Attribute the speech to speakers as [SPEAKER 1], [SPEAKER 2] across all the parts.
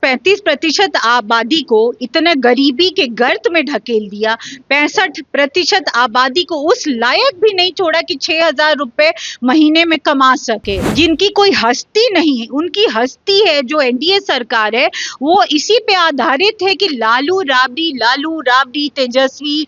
[SPEAKER 1] 35% आबादी को इतने गरीबी के गर्त में ढकेल दिया, 65% आबादी को उस लायक भी नहीं छोड़ा कि 6,000 रुपए महीने में कमा सके। जिनकी कोई हस्ती नहीं है, उनकी हस्ती है जो एनडीए सरकार है, वो इसी पे आधारित है कि लालू राबड़ी तेजस्वी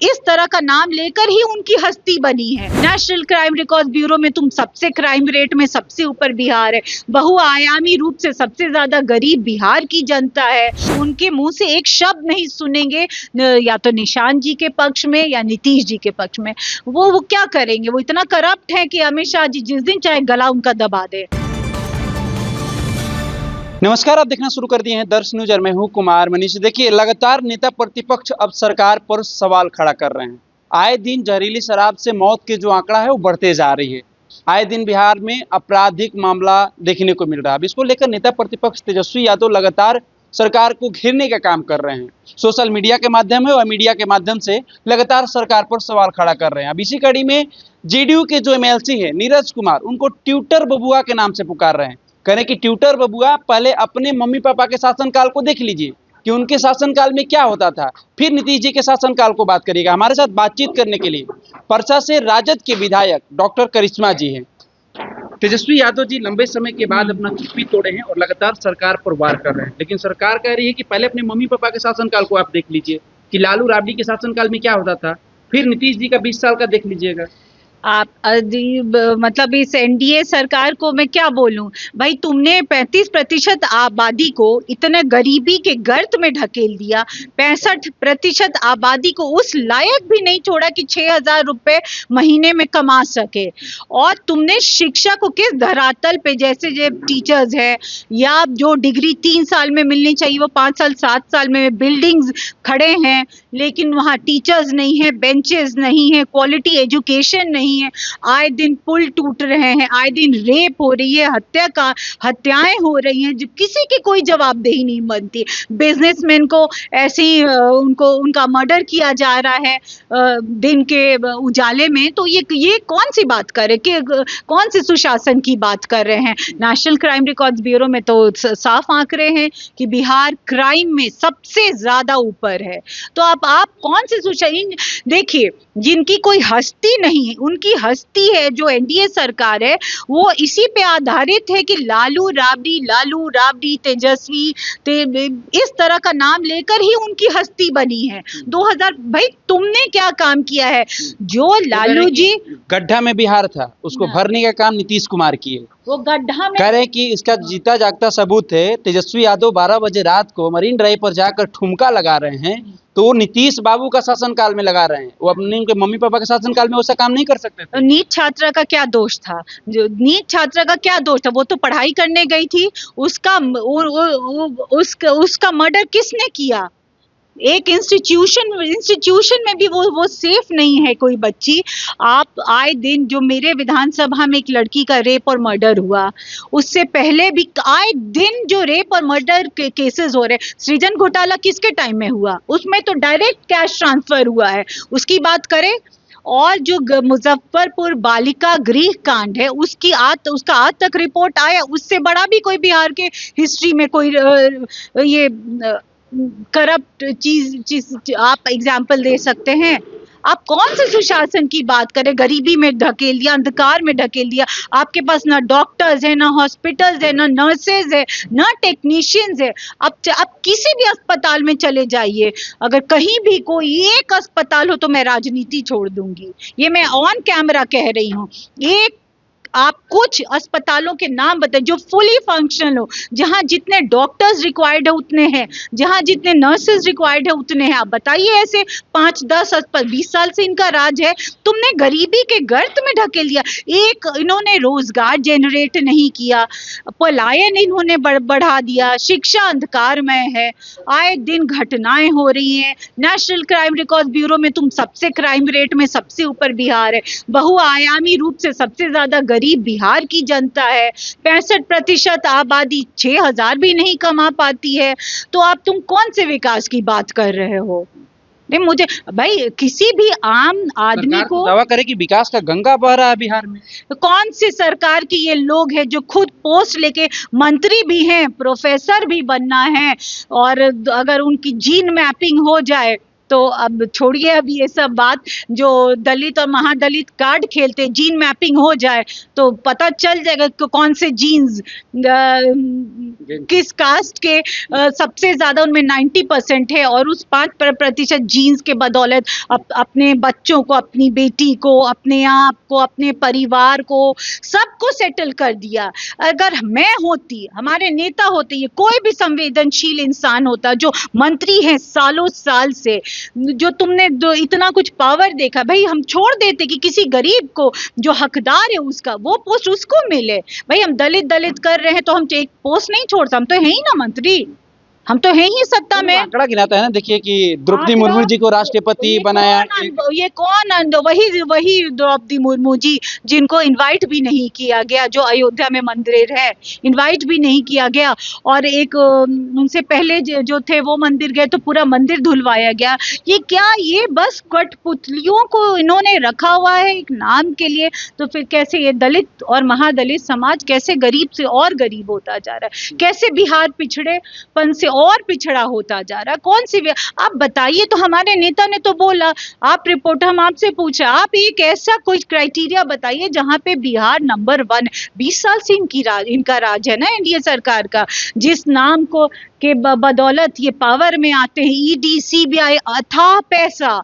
[SPEAKER 1] इस तरह का नाम लेकर ही उनकी हस्ती बनी है। नेशनल क्राइम रिकॉर्ड ब्यूरो में तुम सबसे क्राइम रेट में सबसे ऊपर बिहार है, बहुआयामी रूप से सबसे ज्यादा गरीब बिहार की जनता है। उनके मुंह से एक शब्द नहीं सुनेंगे या तो निशांत जी के पक्ष में या नीतीश जी के पक्ष में। वो क्या करेंगे? वो इतना करप्ट है कि अमित शाह जी जिस दिन चाहे गला उनका दबा दे।
[SPEAKER 2] नमस्कार, आप देखना शुरू कर दिए हैं दर्श न्यूज और मैं हूं कुमार मनीष। देखिए, लगातार नेता प्रतिपक्ष अब सरकार पर सवाल खड़ा कर रहे हैं। आए दिन जहरीली शराब से मौत के जो आंकड़ा है वो बढ़ते जा रही है। आए दिन बिहार में आपराधिक मामला देखने को मिल रहा है। अब इसको लेकर नेता प्रतिपक्ष तेजस्वी यादव लगातार सरकार को घेरने का काम कर रहे हैं। सोशल मीडिया के माध्यम और मीडिया के माध्यम से लगातार सरकार पर सवाल खड़ा कर रहे हैं। अब इसी कड़ी में जेडीयू के जो एमएलसी है नीरज कुमार, उनको ट्यूटर बबुआ के नाम से पुकार रहे हैं। कह रहे हैं कि ट्यूटर बबुआ, पहले अपने मम्मी पापा के शासनकाल को देख लीजिए कि उनके शासनकाल में क्या होता था, फिर नीतीश जी के शासनकाल को बात करिएगा। हमारे साथ बातचीत करने के लिए परसा से राजद के विधायक डॉक्टर करिश्मा जी हैं। तेजस्वी यादव जी लंबे समय के बाद अपना चुप्पी तोड़े हैं और लगातार सरकार पर वार कर रहे हैं, लेकिन सरकार कह रही है कि पहले अपने मम्मी पापा के शासनकाल को आप देख लीजिए कि लालू राबड़ी के शासनकाल में क्या होता था, फिर नीतीश जी का 20 साल का देख लीजिएगा।
[SPEAKER 1] आप मतलब इस एनडीए सरकार को मैं क्या बोलूं भाई, तुमने 35% आबादी को इतने गरीबी के गर्त में ढकेल दिया, 65% आबादी को उस लायक भी नहीं छोड़ा कि 6,000 रुपए महीने में कमा सके। और तुमने शिक्षा को किस धरातल पे, जैसे जो टीचर्स है या जो डिग्री 3 साल में मिलनी चाहिए वो 5 साल 7 साल में, बिल्डिंग्स खड़े हैं लेकिन वहाँ टीचर्स नहीं है, बेंचेस नहीं है, क्वालिटी एजुकेशन नहीं है, आए दिन पुल टूट रहे हैं, आए दिन रेप हो रही है, हत्याएं हो रही हैं, जो किसी की कोई जवाबदेही नहीं बनती। बिजनेसमैन को ऐसे ही उनका मर्डर किया जा रहा है दिन के उजाले में। तो ये कौन सी बात कर रहे, कि कौन सी सुशासन की बात कर रहे हैं? नेशनल क्राइम रिकॉर्ड्स ब्यूरो में तो साफ आंकड़े हैं कि बिहार क्राइम में सबसे ज्यादा ऊपर है। तो आप कौन से सुशासन? देखिए, जिनकी कोई हस्ती नहीं है, उनकी हस्ती है जो एनडीए सरकार है, वो इसी पे आधारित है कि लालू राबड़ी तेजस्वी इस तरह का नाम लेकर ही उनकी हस्ती बनी है। 2000 भाई तुमने क्या काम किया है? जो लालू जी
[SPEAKER 2] गड्ढा में बिहार था उसको भरने का काम नीतीश कुमार किए।
[SPEAKER 1] वो गड्ढा में
[SPEAKER 2] कह रहे हैं कि इसका जीता जागता सबूत है, तेजस्वी यादव 12 बजे रात को मरीन ड्राइव पर जाकर ठुमका लगा रहे हैं, तो वो नीतीश बाबू का शासनकाल में लगा रहे हैं। वो अपने उनके मम्मी पापा के शासनकाल में वैसा काम नहीं कर सकते थे।
[SPEAKER 1] नीट छात्रा का क्या दोष था? जो नीट छात्रा का क्या दोष था? वो तो पढ़ाई करने गई थी, उसका मर्डर किसने किया? एक इंस्टीट्यूशन में भी वो सेफ नहीं है कोई बच्ची। आप आए दिन, जो मेरे विधानसभा में एक लड़की का रेप और मर्डर हुआ, उससे पहले भी आए दिन जो रेप और मर्डर के केसेस हो रहे। सृजन घोटाला किसके टाइम में हुआ? उसमें तो डायरेक्ट कैश ट्रांसफर हुआ है, उसकी बात करें। और जो मुजफ्फरपुर बालिका गृह कांड है, उसका आज तक रिपोर्ट आया, उससे बड़ा भी कोई बिहार के हिस्ट्री में कोई ये करप्ट चीज आप एग्जाम्पल दे सकते हैं? आप कौन से सुशासन की बात करें? गरीबी में ढकेल दिया, अंधकार में ढकेल दिया। आपके पास ना डॉक्टर्स है, ना हॉस्पिटल्स है, ना नर्सेज है, ना टेक्नीशियंस है। आप किसी भी अस्पताल में चले जाइए, अगर कहीं भी कोई एक अस्पताल हो तो मैं राजनीति छोड़ दूंगी। ये मैं ऑन कैमरा कह रही हूँ। आप कुछ अस्पतालों के नाम बताएं जो फुली फंक्शनल हो, जहां जितने डॉक्टर्स रिक्वायर्ड है उतने हैं, जहां जितने नर्सेज रिक्वायर्ड है उतने हैं। आप बताइए, ऐसे 5-10 अस्पताल, 20 साल से इनका राज है, तुमने गरीबी के गर्त में ढकेल दिया। एक इन्होंने रोजगार जनरेट नहीं किया, पलायन इन्होंने बढ़ा दिया, शिक्षा अंधकारमय है, आए दिन घटनाएं हो रही हैं। नेशनल क्राइम रिकॉर्ड ब्यूरो में तुम सबसे क्राइम रेट में सबसे ऊपर बिहार है, बहुआयामी रूप से सबसे ज्यादा बिहार की जनता है, 65% आबादी 6,000 भी नहीं कमा पाती है। तो आप तुम कौन से विकास की बात कर रहे हो? नहीं, मुझे भाई किसी भी आम आदमी
[SPEAKER 2] सरकार
[SPEAKER 1] को,
[SPEAKER 2] तो दावा करे कि विकास का गंगा बह रहा है बिहार में।
[SPEAKER 1] कौन सी सरकार की ये लोग हैं जो खुद पोस्ट लेके मंत्री भी हैं, प्रोफेसर भी बनना है, और अगर उनकी जीन मैपिंग हो जाए तो अब छोड़िए अब ये सब बात, जो दलित और महादलित कार्ड खेलते, जीन मैपिंग हो जाए तो पता चल जाएगा कि कौन से जीन्स किस कास्ट के सबसे ज्यादा उनमें 90% है, और उस 5% जीन्स के बदौलत अपने बच्चों को, अपनी बेटी को, अपने आप को, अपने परिवार को, सबको सेटल कर दिया। अगर मैं होती, हमारे नेता होते, ये कोई भी संवेदनशील इंसान होता जो मंत्री है सालों साल से, जो तुमने जो इतना कुछ पावर देखा, भाई हम छोड़ देते कि किसी गरीब को जो हकदार है उसका वो पोस्ट उसको मिले। भाई हम दलित दलित कर रहे हैं तो हम एक पोस्ट नहीं छोड़ता, हम तो है ही ना मंत्री, हम तो है ही सत्ता में।
[SPEAKER 2] आंकड़ा गिनाता है ना, देखिए कि द्रौपदी मुर्मू जी को राष्ट्रपति बनाया।
[SPEAKER 1] ये कौन वही द्रौपदी मुर्मू जी जिनको इनवाइट भी नहीं किया गया, जो अयोध्या में मंदिर है, इनवाइट भी नहीं किया गया, और एक उनसे पहले जो थे वो मंदिर गए तो पूरा मंदिर धुलवाया गया। ये क्या, ये बस कठपुतलियों को इन्होंने रखा हुआ है एक नाम के लिए। तो फिर कैसे ये दलित और महादलित समाज कैसे गरीब से और गरीब होता जा रहा है, कैसे बिहार पिछड़ेपन से और पिछड़ा होता जा रहा है। कौन सी, आप बताइए। तो हमारे नेता ने तो बोला, आप रिपोर्टर, हम आपसे पूछा, आप एक ऐसा कोई क्राइटेरिया बताइए जहां पे बिहार नंबर 1, 20 साल से इनका राज है ना एनडीए सरकार का, जिस नाम को के बदौलत ये पावर में आते हैं, ईडी सीबीआई, अथाह पैसा,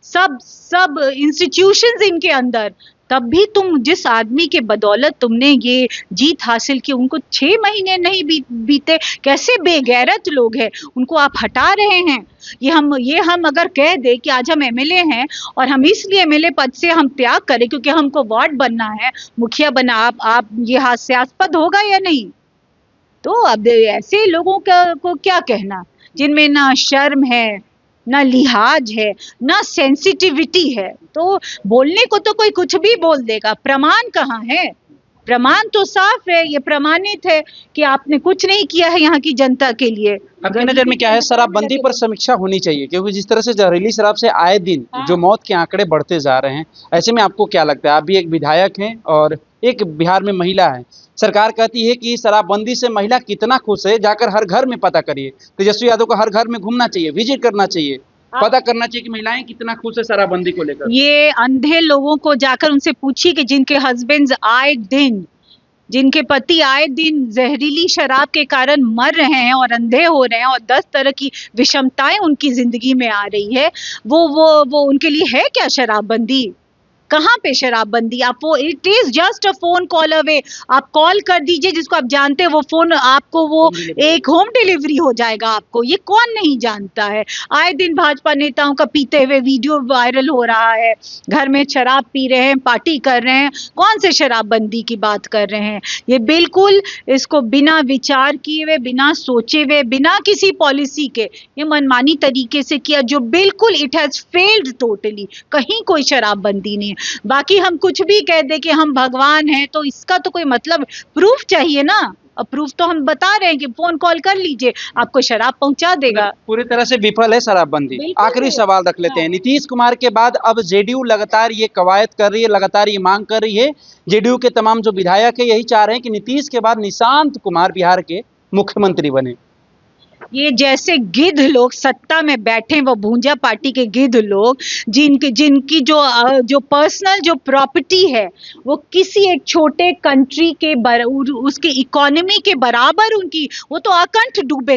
[SPEAKER 1] सब इंस्टीट्यूशंस इनके अंदर, तब भी तुम जिस आदमी के बदौलत तुमने ये जीत हासिल की, उनको 6 महीने नहीं बीते, कैसे बेगैरत लोग हैं, उनको आप हटा रहे हैं। ये हम अगर कह दे कि आज हम एमएलए हैं और हम इसलिए एमएलए पद से हम त्याग करें क्योंकि हमको वार्ड बनना है, मुखिया बना, आप ये हास्यास्पद होगा या नहीं? तो अब ऐसे लोगों को क्या कहना, जिनमें ना शर्म है, ना लिहाज है, ना सेंसिटिविटी है। तो बोलने को तो कोई कुछ भी बोल देगा, प्रमाण कहाँ है? प्रमाण तो साफ है, ये प्रमाणित है कि आपने कुछ नहीं किया है यहाँ की जनता के लिए।
[SPEAKER 2] आपकी नजर में क्या है, शराबबंदी पर समीक्षा होनी चाहिए, क्योंकि जिस तरह से जहरीली शराब से आए दिन जो मौत के आंकड़े बढ़ते जा रहे हैं, ऐसे में आपको क्या लगता है? आप भी एक विधायक हैं और एक बिहार में महिला है, सरकार कहती है कि शराबबंदी से महिला कितना खुश है, जाकर हर घर में पता करिए। तेजस्वी यादव को हर घर में घूमना चाहिए, विजिट करना चाहिए, पता करना चाहिए कि महिलाएं कितना खुश है शराबबंदी को लेकर।
[SPEAKER 1] ये अंधे लोगों को जाकर उनसे पूछिए कि जिनके हस्बैंड्स आए दिन, जिनके पति आए दिन जहरीली शराब के कारण मर रहे हैं और अंधे हो रहे हैं और 10 तरह की विषमताएं उनकी जिंदगी में आ रही है, वो उनके लिए है क्या शराबबंदी? कहाँ पे शराबबंदी? आप वो, it is just a phone call away, आप कॉल कर दीजिए जिसको आप जानते हैं, वो फोन आपको, वो एक होम डिलीवरी हो जाएगा आपको। ये कौन नहीं जानता है? आए दिन भाजपा नेताओं का पीते हुए वीडियो वायरल हो रहा है, घर में शराब पी रहे हैं, पार्टी कर रहे हैं, कौन से शराबबंदी की बात कर रहे हैं? ये बिल्कुल इसको बिना विचार किए हुए, बिना सोचे हुए, बिना किसी पॉलिसी के ये मनमानी तरीके से किया, जो बिल्कुल इट हैज फेल्ड टोटली। कहीं कोई शराबबंदी नहीं है। बाकी हम कुछ भी कह दे कि हम भगवान हैं, तो इसका तो कोई मतलब, प्रूफ चाहिए ना। और प्रूफ तो हम बता रहे हैं कि फोन कॉल कर लीजिए, आपको शराब पहुंचा देगा।
[SPEAKER 2] पूरी तरह से विफल है शराबबंदी। आखिरी सवाल रख लेते हैं, नीतीश कुमार के बाद अब जेडीयू लगातार ये कवायद कर रही है, लगातार ये मांग कर रही है, जेडीयू के तमाम जो विधायक है यही चाह रहे हैं कि नीतीश के बाद निशांत कुमार बिहार के मुख्यमंत्री बने।
[SPEAKER 1] ये जैसे गिद्ध लोग सत्ता में बैठे, वो भूंजा पार्टी के गिद्ध लोग, जिनकी जो पर्सनल जो प्रॉपर्टी है वो किसी एक छोटे कंट्री के उसके इकोनॉमी के बराबर उनकी, वो तो अकंठ डूबे।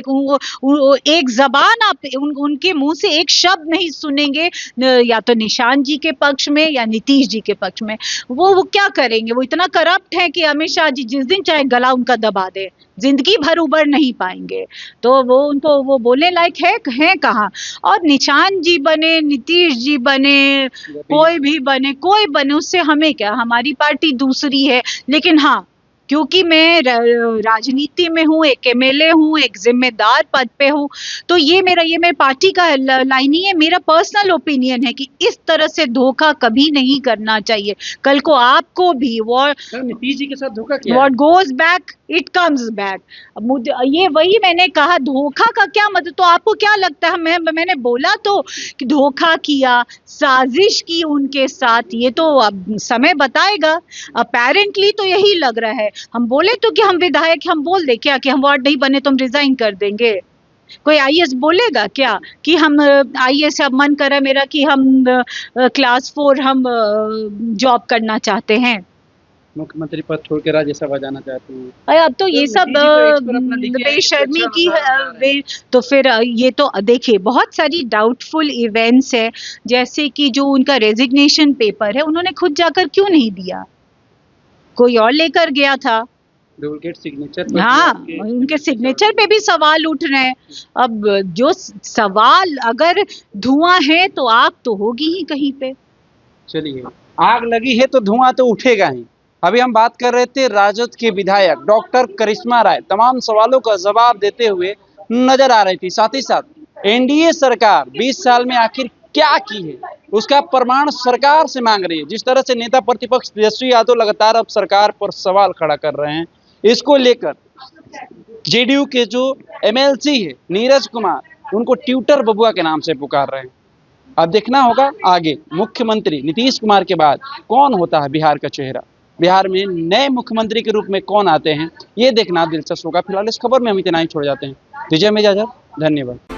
[SPEAKER 1] एक जबान आप उनके मुंह से एक शब्द नहीं सुनेंगे, या तो निशांत जी के पक्ष में या नीतीश जी के पक्ष में। वो क्या करेंगे? वो इतना करप्ट है कि अमित शाह जी जिस दिन चाहे गला उनका दबा दे, जिंदगी भर उबर नहीं पाएंगे। तो वो बोलने लायक है कहाँ? और निशांत जी बने, नीतीश जी बने, कोई भी बने, कोई बने, उससे हमें क्या, हमारी पार्टी दूसरी है। लेकिन हाँ, क्योंकि मैं राजनीति में हूँ, एक एमएलए हूँ, एक जिम्मेदार पद पे हूँ, तो ये मेरी पार्टी का लाइन ही है, मेरा पर्सनल ओपिनियन है कि इस तरह से धोखा कभी नहीं करना चाहिए। कल को आपको भी
[SPEAKER 2] नीतीश जी के साथ धोखा किया,
[SPEAKER 1] what goes back it comes back. मुझे ये वही मैंने कहा, धोखा का क्या मतलब, तो आपको क्या लगता है, मैंने बोला तो कि धोखा किया, साजिश की उनके साथ, ये तो अब समय बताएगा। अपेरेंटली तो यही लग रहा है। हम बोले तो कि हम विधायक, हम बोल दे क्या कि हम वार्ड नहीं बने तो हम रिजाइन कर देंगे? कोई आईएएस बोलेगा क्या कि हम आईएएस, अब मन कर रहा है मेरा कि हम क्लास 4 हम जॉब करना चाहते हैं?
[SPEAKER 2] मुख्यमंत्री पद छोड़ के राज्यसभा जाना चाहते हैं?
[SPEAKER 1] अरे अब तो ये सब
[SPEAKER 2] मोदी जी तो एक तरफ अपना दिखे हैं कि
[SPEAKER 1] बेशर्मी
[SPEAKER 2] अच्छा
[SPEAKER 1] की
[SPEAKER 2] बता रहे हैं।
[SPEAKER 1] तो फिर ये तो देखिए बहुत सारी डाउटफुल इवेंट्स है, जैसे कि जो उनका रेजिग्नेशन पेपर है उन्होंने खुद जाकर क्यों नहीं दिया, कोई और लेकर गया था।
[SPEAKER 2] डुप्लीकेट सिग्नेचर
[SPEAKER 1] हाँ, उनके सिग्नेचर पे भी सवाल उठ रहे हैं। अब जो सवाल, अगर धुआं है तो आग तो होगी ही कहीं पे।
[SPEAKER 2] चलिए, आग लगी है तो धुआं तो उठेगा ही। अभी हम बात कर रहे थे राजद के विधायक डॉक्टर करिश्मा राय तमाम सवालों का जवाब देते हुए नजर आ रही थी। साथ ही साथ एनडीए सरकार 20 साल में आखिर क्या की है उसका प्रमाण सरकार से मांग रही है। जिस तरह से नेता प्रतिपक्ष तेजस्वी यादव लगातार अब सरकार पर सवाल खड़ा कर रहे हैं, इसको लेकर जेडीयू के जो एमएलसी है नीरज कुमार, उनको ट्यूटर बबुआ के नाम से पुकार रहे हैं। अब देखना होगा आगे मुख्यमंत्री नीतीश कुमार के बाद कौन होता है बिहार का चेहरा, बिहार में नए मुख्यमंत्री के रूप में कौन आते हैं, ये देखना दिलचस्प होगा। फिलहाल इस खबर में हम इतना ही छोड़ जाते हैं। विजय में इजाजत, धन्यवाद।